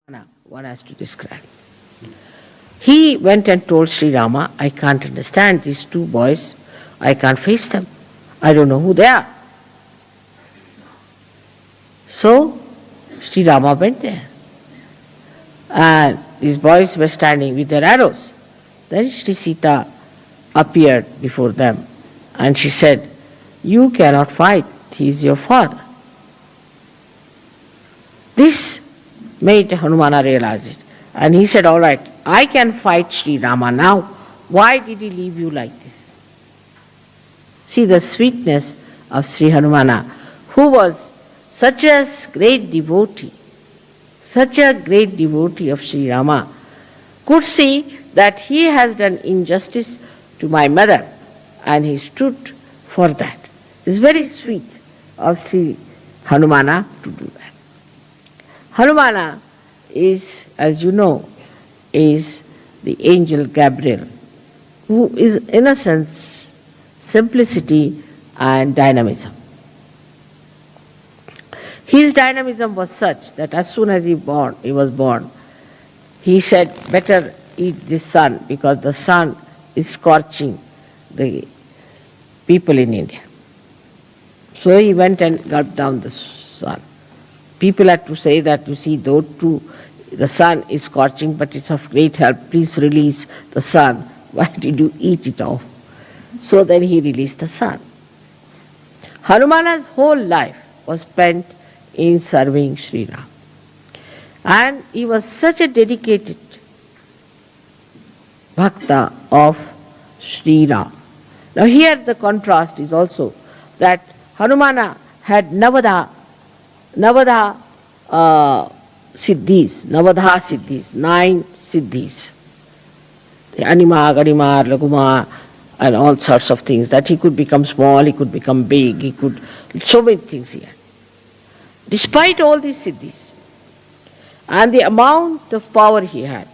Now, one has to describe. He went and told Sri Rama, I can't understand these two boys. I can't face them. I don't know who they are. So, Sri Rama went there. And these boys were standing with their arrows. Then Sri Sita appeared before them. And she said, you cannot fight. He is your father. This made Hanumana realize it. And he said, all right, I can fight Sri Rama now. Why did he leave you like this? See the sweetness of Sri Hanumana, who was such a great devotee of Sri Rama, could see that he has done injustice to my mother, and he stood for that. It's very sweet of Sri Hanumana to do that. Hanumana is, as you know, is the angel Gabriel, who is innocence, simplicity and dynamism. His dynamism was such that as soon as he was born, he said, better eat this sun because the sun is scorching the people in India. So he went and gulped down the sun. People had to say that, you see, though too, the sun is scorching, but it's of great help. Please release the sun. Why did you eat it off? So then he released the sun. Hanumana's whole life was spent in serving Sri Ram. And he was such a dedicated bhakta of Sri Ram. Now here the contrast is also that Hanumana had Navadha siddhis, 9 siddhis. The Anima, Garima, Laguma, and all sorts of things, that he could become small, he could become big, so many things he had. Despite all these siddhis, and the amount of power he had,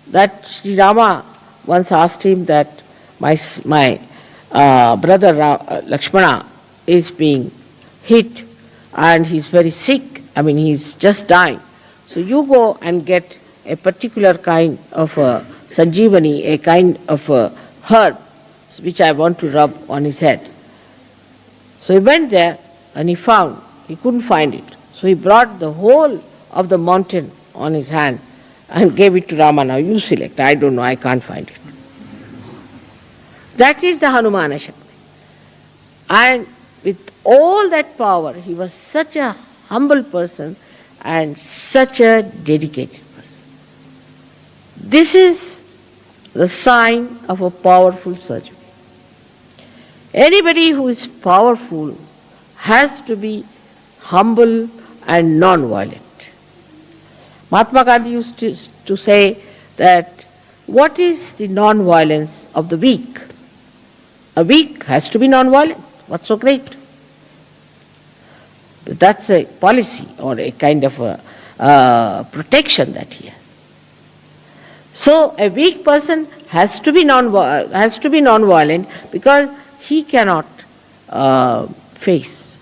that Sri Rama once asked him that my brother Lakshmana is being hit and he's very sick, he's just dying. So you go and get a particular kind of sanjeevani, a kind of herb, which I want to rub on his head. So he went there and he couldn't find it. So he brought the whole of the mountain on his hand and gave it to Rama. Now you select. I don't know, I can't find it. That is the Hanumana Shakti. And with all that power, he was such a humble person and such a dedicated person. This is the sign of a powerful surgeon. Anybody who is powerful has to be humble and non-violent. Mahatma Gandhi used to say that what is the non-violence of the weak? A weak has to be non-violent. What's so great? That's a policy or a kind of a protection that he has. So a weak person has to be non-violent because he cannot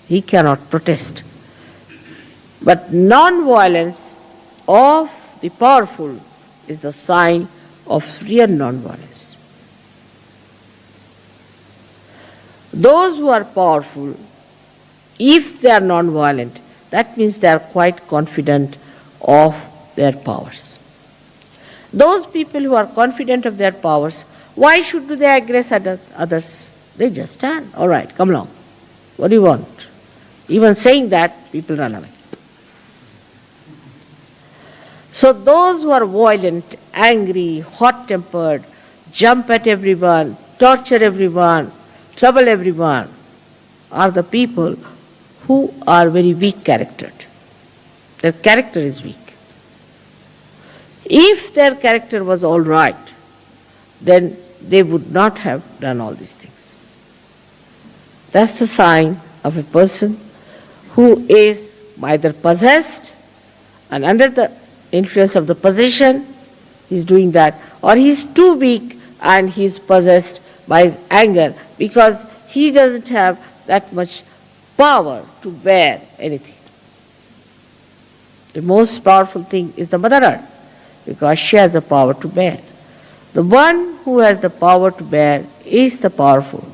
he cannot protest. But non-violence of the powerful is the sign of real non-violence. Those who are powerful, if they are non-violent, that means they are quite confident of their powers. Those people who are confident of their powers, why should they aggress others? They just stand. All right, come along. What do you want? Even saying that, people run away. So those who are violent, angry, hot-tempered, jump at everyone, torture everyone, trouble everyone, are the people who are very weak-charactered. Their character is weak. If their character was all right, then they would not have done all these things. That's the sign of a person who is either possessed and under the influence of the possession, he's doing that, or he's too weak and he's possessed by his anger because he doesn't have that much power to bear anything. The most powerful thing is the Mother Earth, because she has the power to bear. The one who has the power to bear is the powerful.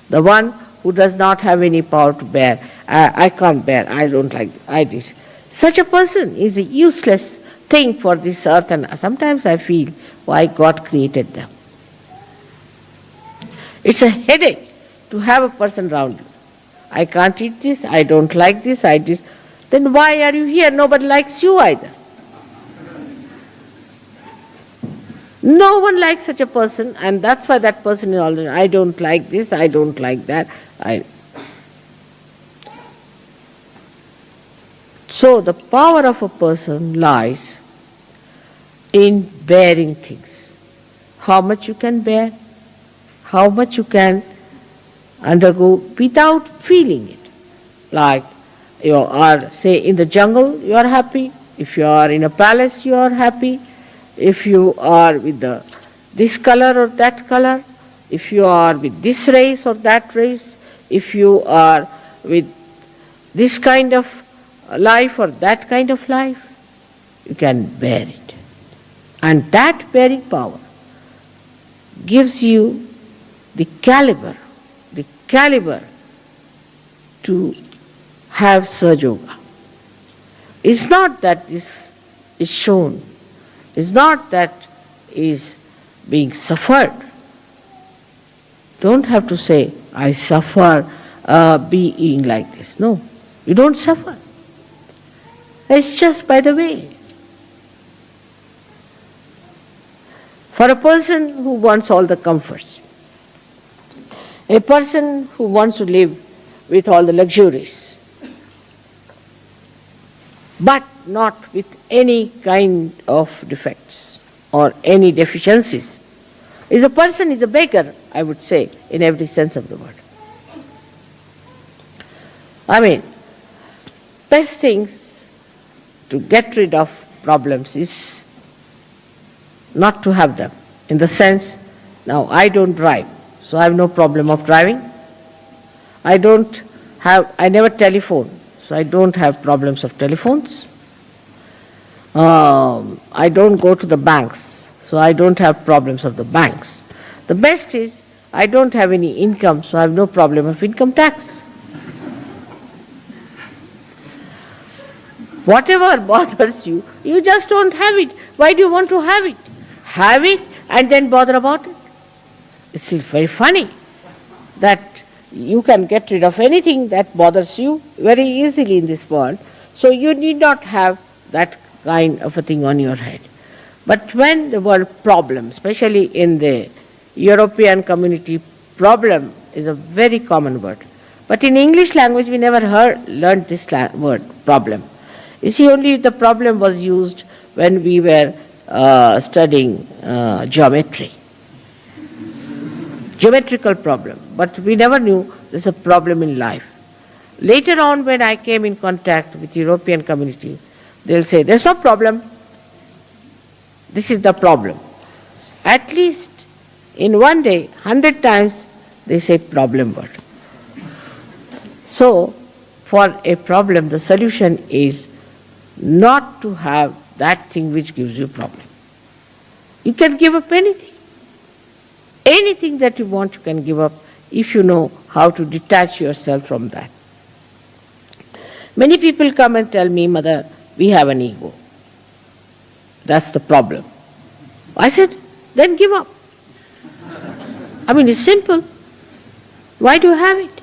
The one who does not have any power to bear, I can't bear, I don't like, I did. Such a person is a useless thing for this earth, and sometimes I feel why God created them. It's a headache to have a person around you. I can't eat this, I don't like this, I did. Then why are you here? Nobody likes you either. No one likes such a person, and that's why that person is always, I don't like this, I don't like that. So the power of a person lies in bearing things. How much you can bear, how much you can undergo without feeling it. Like you are, say, in the jungle, you are happy. If you are in a palace, you are happy. If you are with this color or that color, if you are with this race or that race, if you are with this kind of life or that kind of life, you can bear it. And that bearing power gives you the caliber to have Sahaja Yoga. It's not that this is shown, it's not that is being suffered. Don't have to say, I suffer being like this. No, you don't suffer. It's just by the way. For a person who wants all the comforts, a person who wants to live with all the luxuries, but not with any kind of defects or any deficiencies, is a beggar, I would say, in every sense of the word. I mean, best things to get rid of problems is not to have them. In the sense, now I don't drive, so I have no problem of driving. I never telephone, so I don't have problems of telephones. I don't go to the banks, so I don't have problems of the banks. The best is, I don't have any income, so I have no problem of income tax. Whatever bothers you, you just don't have it. Why do you want to have it? Have it and then bother about it. It's very funny that you can get rid of anything that bothers you very easily in this world, so you need not have that kind of a thing on your head. But when the word problem, especially in the European community, problem is a very common word. But in English language we never learned this word, problem. You see, only the problem was used when we were studying geometry. Geometrical problem. But we never knew there's a problem in life. Later on, when I came in contact with European community, they'll say, there's no problem. This is the problem. At least in one day, 100 times, they say problem word. So, for a problem, the solution is not to have that thing which gives you problem. You can give up anything. Anything that you want, you can give up if you know how to detach yourself from that. Many people come and tell me, Mother, we have an ego. That's the problem. I said, then give up. I mean, it's simple. Why do you have it?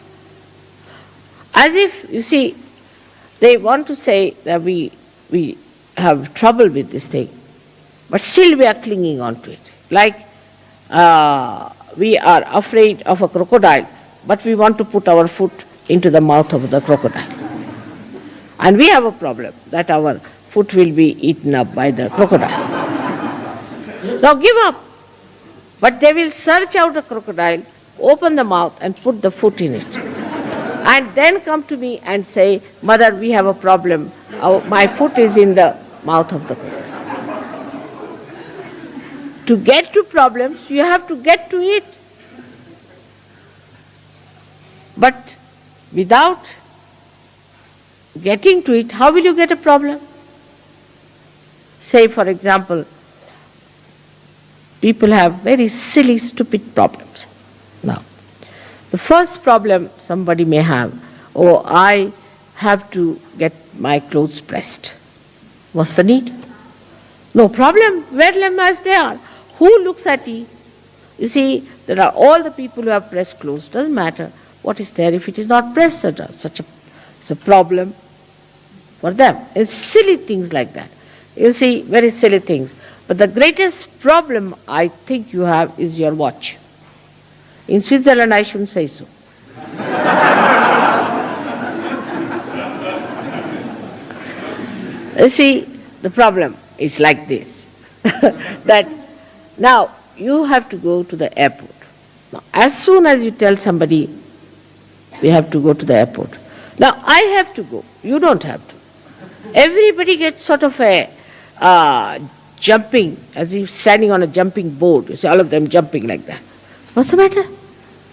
As if, you see, they want to say that we have trouble with this thing, but still we are clinging on to it. Like we are afraid of a crocodile, but we want to put our foot into the mouth of the crocodile. And we have a problem that our foot will be eaten up by the crocodile. Now give up. But they will search out a crocodile, open the mouth and put the foot in it. And then come to me and say, Mother, we have a problem. My foot is in the mouth of the crocodile. To get to problems, you have to get to it. But without getting to it, how will you get a problem? Say, for example, people have very silly, stupid problems. Now, the first problem somebody may have, oh, I have to get my clothes pressed. What's the need? No problem. Wear them as they are. Who looks at it? You see, there are all the people who have pressed clothes. Doesn't matter what is there if it is not pressed. It's a problem for them. It's silly things like that. You see, very silly things. But the greatest problem I think you have is your watch. In Switzerland, I shouldn't say so. You see, the problem is like this, that now you have to go to the airport. Now, as soon as you tell somebody, we have to go to the airport. Now, I have to go. You don't have to. Everybody gets sort of a jumping, as if standing on a jumping board. You see, all of them jumping like that. What's the matter?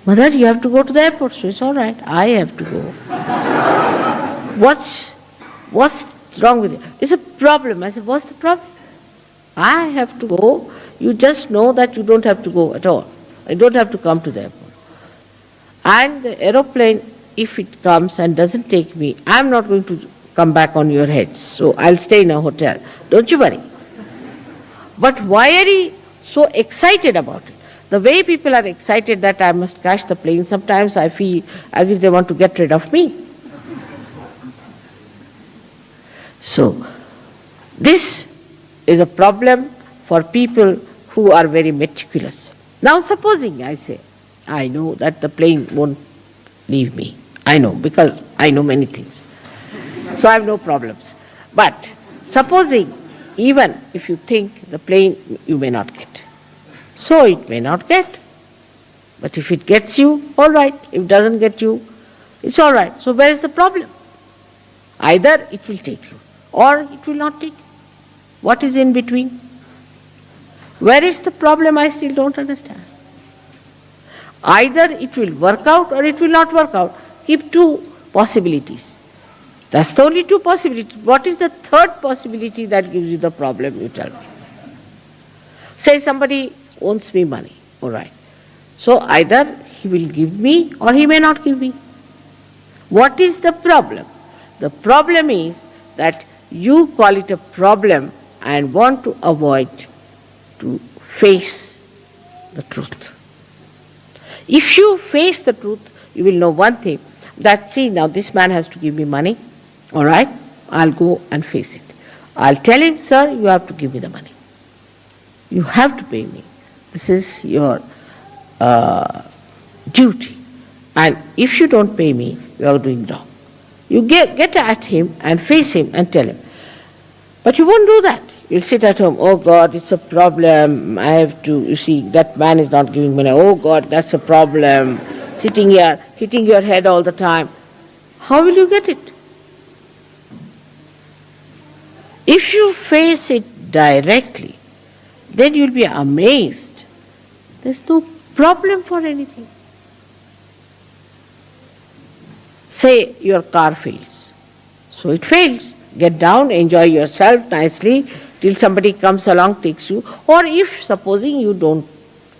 Mother, you have to go to the airport. So it's all right. I have to go. What's wrong with it? It's a problem. I said, what's the problem? I have to go. You just know that you don't have to go at all. You don't have to come to the airport. And the aeroplane, if it comes and doesn't take me, I'm not going to come back on your heads. So I'll stay in a hotel. Don't you worry. But why are you so excited about it? The way people are excited that I must catch the plane, sometimes I feel as if they want to get rid of me. So, this is a problem for people who are very meticulous. Now, supposing I say, I know that the plane won't leave me. I know, because I know many things. So I have no problems. But supposing, even if you think the plane you may not get. So it may not get. But if it gets you, all right. If it doesn't get you, it's all right. So where is the problem? Either it will take you, or it will not take you. What is in between? Where is the problem? I still don't understand. Either it will work out or it will not work out. Keep two possibilities. That's the only two possibilities. What is the third possibility that gives you the problem, you tell me? Say somebody owes me money, all right. So either he will give me or he may not give me. What is the problem? The problem is that you call it a problem and want to avoid to face the truth. If you face the truth, you will know one thing, that see, now this man has to give me money, all right, I'll go and face it. I'll tell him, sir, you have to give me the money. You have to pay me. This is your duty. And if you don't pay me, you are doing wrong. You get at him and face him and tell him. But you won't do that. You'll sit at home, oh God, it's a problem. I have to, you see, that man is not giving money. Oh God, that's a problem. Sitting here, hitting your head all the time. How will you get it? If you face it directly, then you'll be amazed. There's no problem for anything. Say your car fails. So it fails. Get down, enjoy yourself nicely till somebody comes along, takes you. Or if, supposing you don't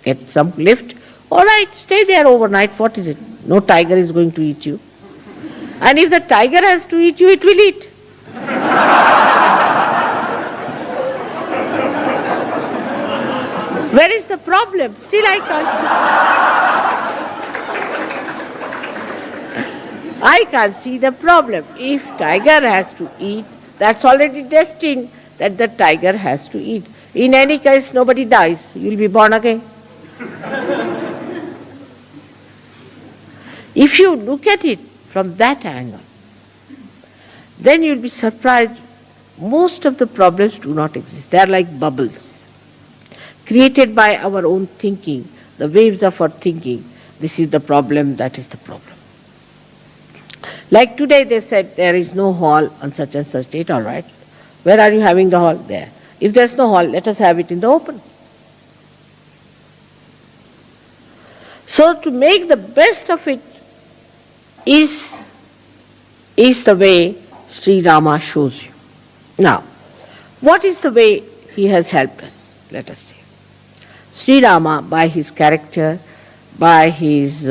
get some lift, all right, stay there overnight. What is it? No tiger is going to eat you. And if the tiger has to eat you, it will eat. Where is the problem? Still I can't see the problem. If tiger has to eat, that's already destined that the tiger has to eat. In any case, nobody dies. You'll be born again. If you look at it from that angle, then you'll be surprised. Most of the problems do not exist. They are like bubbles, created by our own thinking, the waves of our thinking. This is the problem, that is the problem. Like today they said there is no hall on such and such date, all right. Where are you having the hall? There. If there's no hall, let us have it in the open. So to make the best of it is the way Sri Rama shows you. Now, what is the way he has helped us? Let us say. Sri Rama, by his character, by his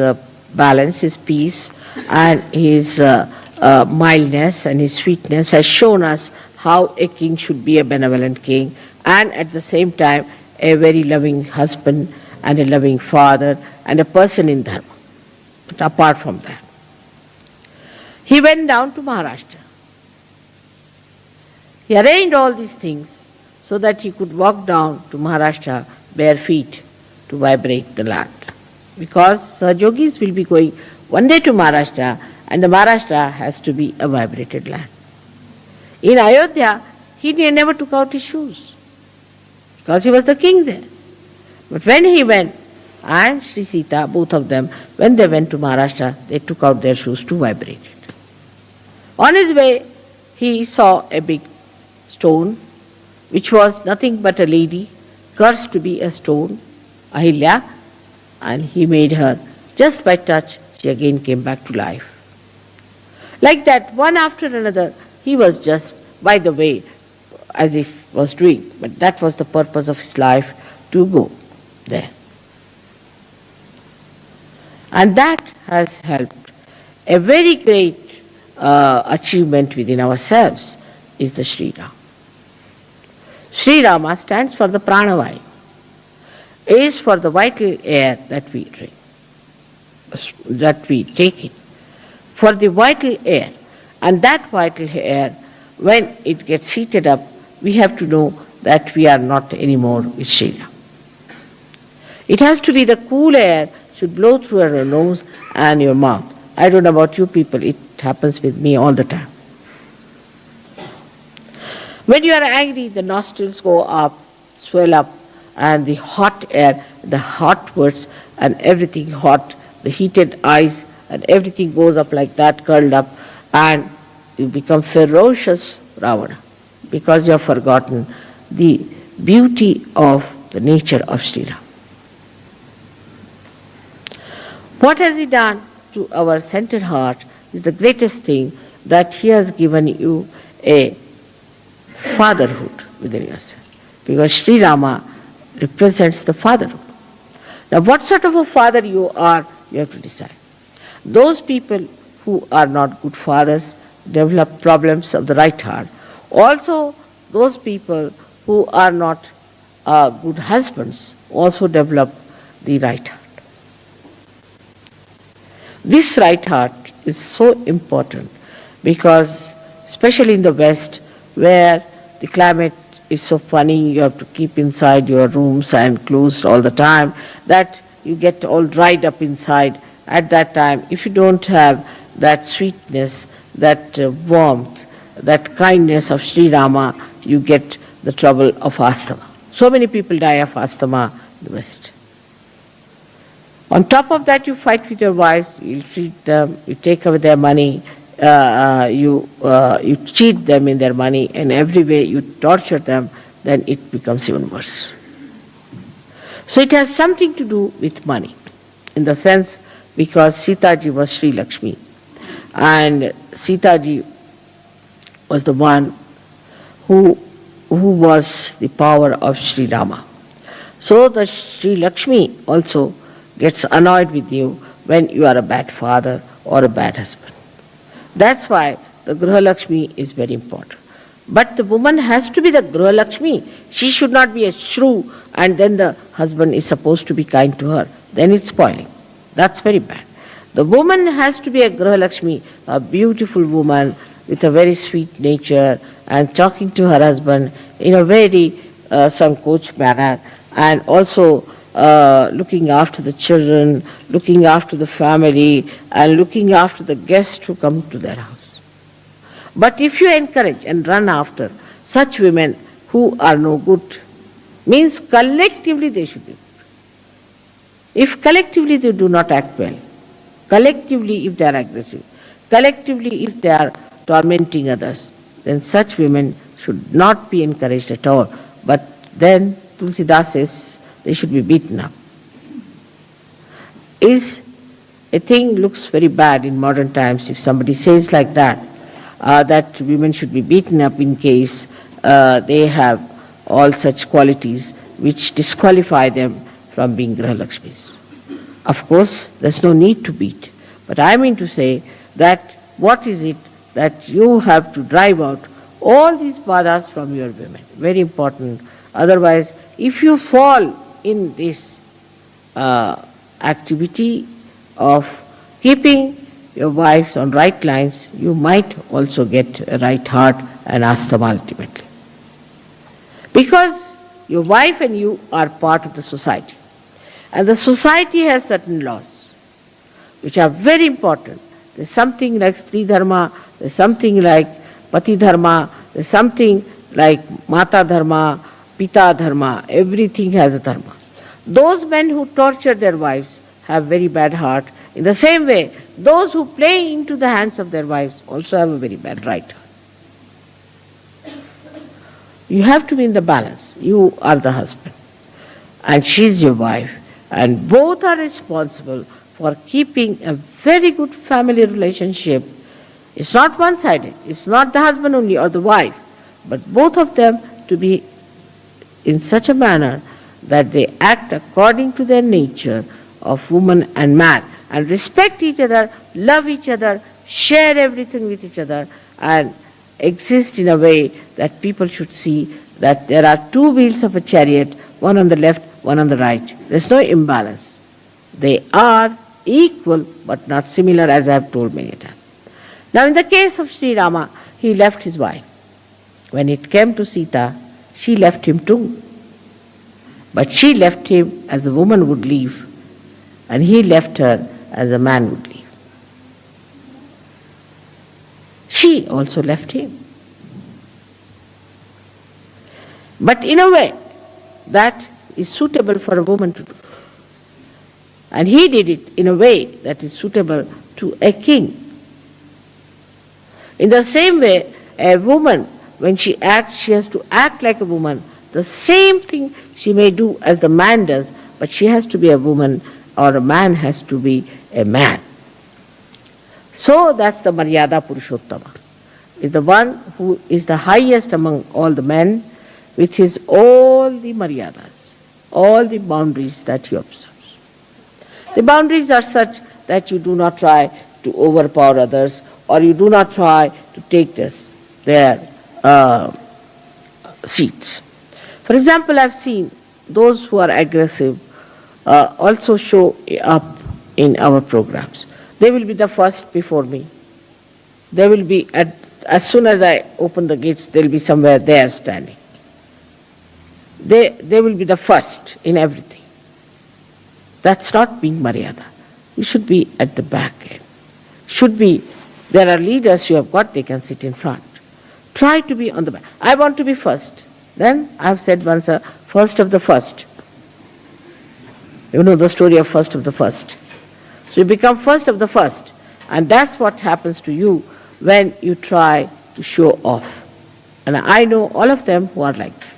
balance, his peace, and his mildness and his sweetness, has shown us how a king should be a benevolent king, and at the same time a very loving husband and a loving father and a person in dharma. But apart from that, he went down to Maharashtra. He arranged all these things so that he could walk down to Maharashtra bare feet to vibrate the land. Because Sahajogis will be going one day to Maharashtra, and the Maharashtra has to be a vibrated land. In Ayodhya, he never took out his shoes because he was the king there. But when he went, and Shri Sita, both of them, when they went to Maharashtra, they took out their shoes to vibrate it. On his way, he saw a big stone, which was nothing but a lady, cursed to be a stone, Ahilya, and he made her, just by touch, she again came back to life. Like that, one after another, he was just, by the way, as if was doing, but that was the purpose of his life, to go there. And that has helped. A very great achievement within ourselves is the Shri Rama. Shri Rama stands for the pranavayu, is for the vital air that we drink, that we take in, for the vital air. And that vital air, when it gets heated up, we have to know that we are not anymore with Shri Rama. It has to be the cool air, should blow through your nose and your mouth. I don't know about you people, it happens with me all the time. When you are angry, the nostrils go up, swell up, and the hot air, the hot words and everything hot, the heated eyes and everything goes up like that, curled up, and you become ferocious Ravana because you have forgotten the beauty of the nature of Shri Rama. What has he done to our centered heart is the greatest thing, that he has given you a fatherhood within yourself. Because Sri Rama represents the fatherhood. Now what sort of a father you are, you have to decide. Those people who are not good fathers develop problems of the right heart. Also, those people who are not good husbands also develop the right heart. This right heart is so important because, especially in the West, where the climate is so funny, you have to keep inside your rooms and closed all the time, that you get all dried up inside. At that time, if you don't have that sweetness, that warmth, that kindness of Sri Rama, you get the trouble of asthma. So many people die of asthma in the West. On top of that, you fight with your wives, you treat them, you take away their money, you cheat them in their money, and every way you torture them, then it becomes even worse. So it has something to do with money, in the sense because Sita ji was Sri Lakshmi, and Sita ji was the one who was the power of Sri Rama. So the Sri Lakshmi also gets annoyed with you when you are a bad father or a bad husband. That's why the Griha Lakshmi is very important. But the woman has to be the Griha Lakshmi. She should not be a shrew and then the husband is supposed to be kind to her. Then it's spoiling. That's very bad. The woman has to be a Griha Lakshmi, a beautiful woman with a very sweet nature and talking to her husband in a very sankoch manner, and also looking after the children, looking after the family, and looking after the guests who come to their house. But if you encourage and run after such women who are no good, means collectively they should be good. If collectively they do not act well, collectively if they are aggressive, collectively if they are tormenting others, then such women should not be encouraged at all. But then Tulsidas says, they should be beaten up. Is a thing looks very bad in modern times if somebody says like that. that women should be beaten up in case they have all such qualities which disqualify them from being Grahalakshmis. Of course, there's no need to beat. But I mean to say that what is it that you have to drive out all these badhas from your women? Very important. Otherwise, if you fall in this activity of keeping your wives on right lines, you might also get a right heart and asthma ultimately. Because your wife and you are part of the society. And the society has certain laws which are very important. There's something like Stri Dharma, there's something like Pati Dharma, there's something like Mata Dharma, Pita Dharma. Everything has a dharma. Those men who torture their wives have very bad heart. In the same way, those who play into the hands of their wives also have a very bad right heart. You have to be in the balance. You are the husband and she's your wife, and both are responsible for keeping a very good family relationship. It's not one-sided. It's not the husband only or the wife, but both of them to be in such a manner that they act according to their nature of woman and man, and respect each other, love each other, share everything with each other, and exist in a way that people should see that there are two wheels of a chariot, one on the left, one on the right. There's no imbalance. They are equal but not similar, as I have told many times. Now in the case of Sri Rama, he left his wife. When it came to Sita, she left him too. But she left him as a woman would leave, and he left her as a man would leave. She also left him. But in a way that is suitable for a woman to do. And he did it in a way that is suitable to a king. In the same way, a woman, when she acts, she has to act like a woman. The same thing she may do as the man does, but she has to be a woman, or a man has to be a man. So that's the Maryada Purushottama, is the one who is the highest among all the men, with his all the Maryadas, all the boundaries that he observes. The boundaries are such that you do not try to overpower others, or you do not try to take their seats. For example, I've seen those who are aggressive also show up in our programs. They will be the first before me. They will be, as soon as I open the gates, they will be somewhere there standing. They will be the first in everything. That's not being Maryada. You should be at the back end. There are leaders you have got, they can sit in front. Try to be on the back. I want to be first. Then I have said once, first of the first. You know the story of first of the first. So you become first of the first. And that's what happens to you when you try to show off. And I know all of them who are like that.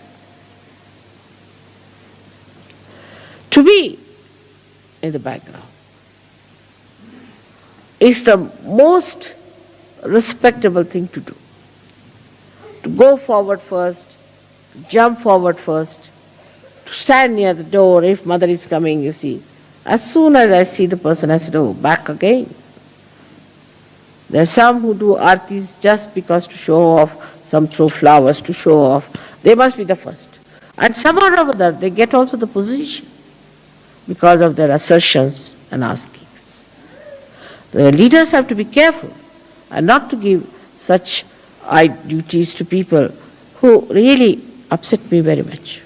To be in the background is the most respectable thing to do. To go forward first, to jump forward first, to stand near the door if mother is coming, you see. As soon as I see the person, I said, oh, back again. There are some who do artis just because to show off, some throw flowers to show off. They must be the first. And somehow or other, they get also the position because of their assertions and askings. The leaders have to be careful and not to give such duties to people who really upset me very much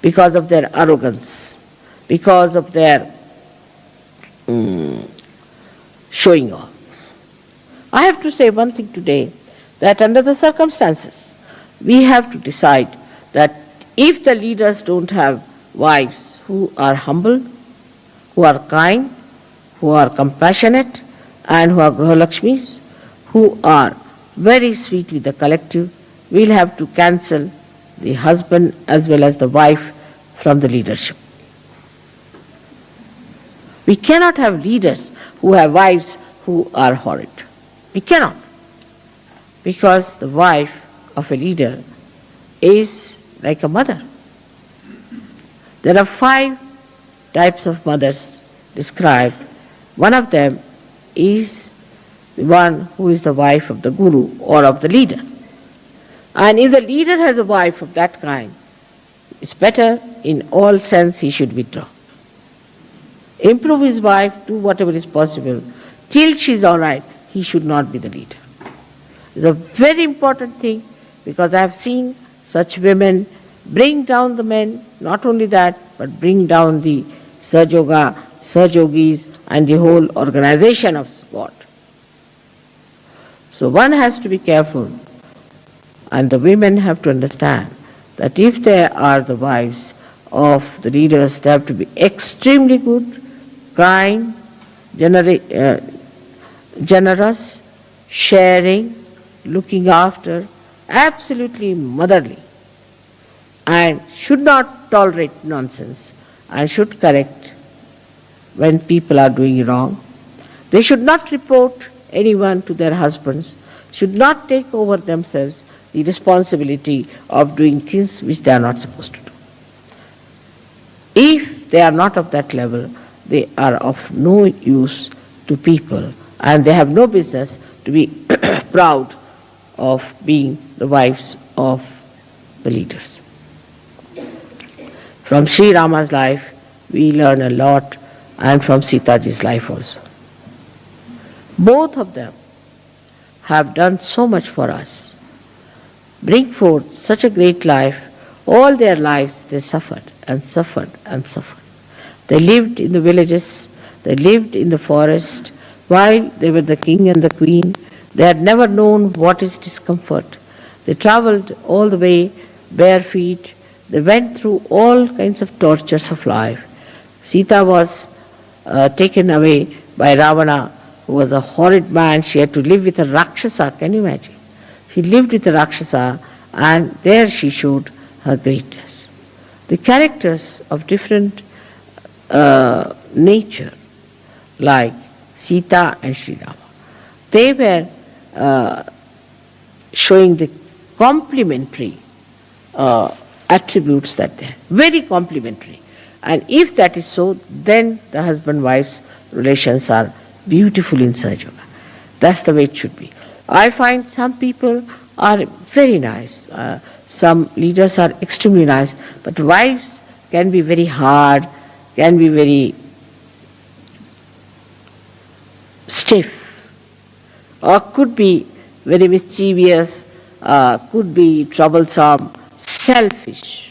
because of their arrogance, because of their showing off. I have to say one thing today, that under the circumstances, we have to decide that if the leaders don't have wives who are humble, who are kind, who are compassionate, and who are Grahalakshmis, who are very sweet with the collective, we'll have to cancel the husband as well as the wife from the leadership. We cannot have leaders who have wives who are horrid. We cannot. because the wife of a leader is like a mother. There are 5 types of mothers described. One of them is the one who is the wife of the guru or of the leader. And if the leader has a wife of that kind, it's better in all sense he should withdraw. Improve his wife, do whatever is possible. Till she's all right, he should not be the leader. It's a very important thing, because I have seen such women bring down the men, not only that, but bring down the Sahaja, Sahajogis and the whole organization of sport. So one has to be careful, and the women have to understand that if they are the wives of the leaders, they have to be extremely good, kind, generous, sharing, looking after, absolutely motherly, and should not tolerate nonsense and should correct when people are doing wrong. They should not report anyone to their husbands, should not take over themselves the responsibility of doing things which they are not supposed to do. If they are not of that level, they are of no use to people, and they have no business to be proud of being the wives of the leaders. From Shri Rama's life, we learn a lot, and from Sitaji's life also. Both of them have done so much for us, bring forth such a great life. All their lives they suffered and suffered and suffered. They lived in the villages, they lived in the forest. While they were the king and the queen, they had never known what is discomfort. They travelled all the way bare feet. They went through all kinds of tortures of life. Sita was taken away by Ravana, who was a horrid man. She had to live with a Rakshasa, can you imagine? She lived with a Rakshasa, and there she showed her greatness. The characters of different nature, like Sita and Sri Rama, they were showing the complementary attributes that they had, very complementary. And if that is so, then the husband-wife's relations are beautiful in Sahaja. That's the way it should be. I find some people are very nice. Some leaders are extremely nice, but wives can be very hard, can be very stiff, or could be very mischievous, could be troublesome, selfish.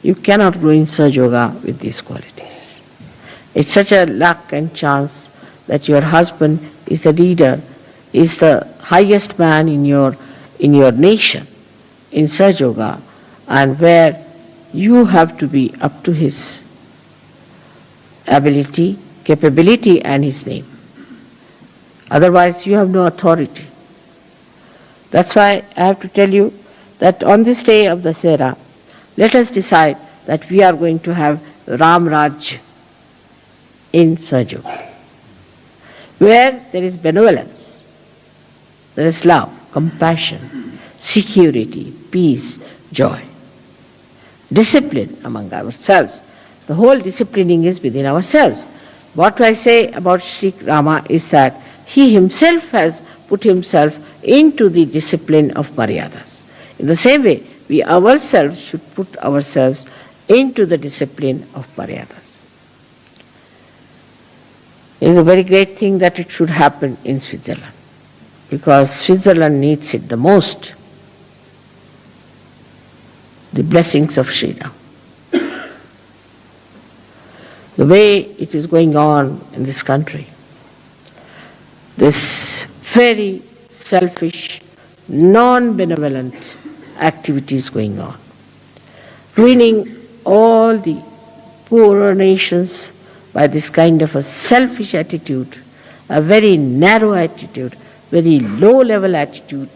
You cannot grow in Sahaja Yoga with these qualities. It's such a luck and chance that your husband is the leader, is the highest man in your nation, in Sahaja Yoga, and where you have to be up to his ability, capability and his name. Otherwise you have no authority. That's why I have to tell you that on this day of Dasera, let us decide that we are going to have Ram Raj in Sahaja Yoga, where there is benevolence, there is love, compassion, security, peace, joy, discipline among ourselves. The whole disciplining is within ourselves. What I say about Sri Rama is that he himself has put himself into the discipline of Maryadas. In the same way, we ourselves should put ourselves into the discipline of Maryadas. It is a very great thing that it should happen in Switzerland, because Switzerland needs it the most. The blessings of Shri Ram. The way it is going on in this country, this very selfish, non-benevolent activities going on, ruining all the poorer nations by this kind of a selfish attitude, a very narrow attitude, very low-level attitude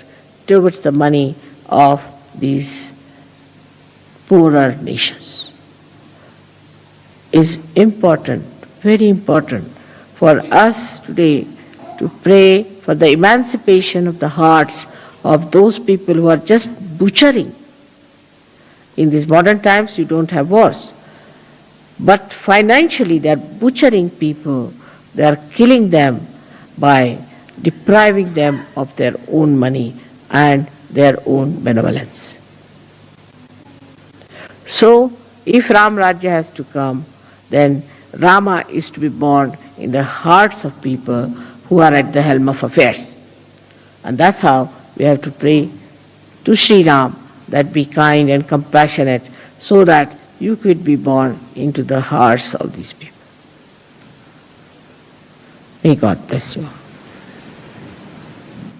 towards the money of these poorer nations. Is important, very important for us today to pray for for the emancipation of the hearts of those people who are just butchering. In these modern times, you don't have wars. But financially, they are butchering people. They are killing them by depriving them of their own money and their own benevolence. So, if Ram Rajya has to come, then Rama is to be born in the hearts of people who are at the helm of affairs. And that's how we have to pray to Shri Ram that be kind and compassionate so that you could be born into the hearts of these people. May God bless you.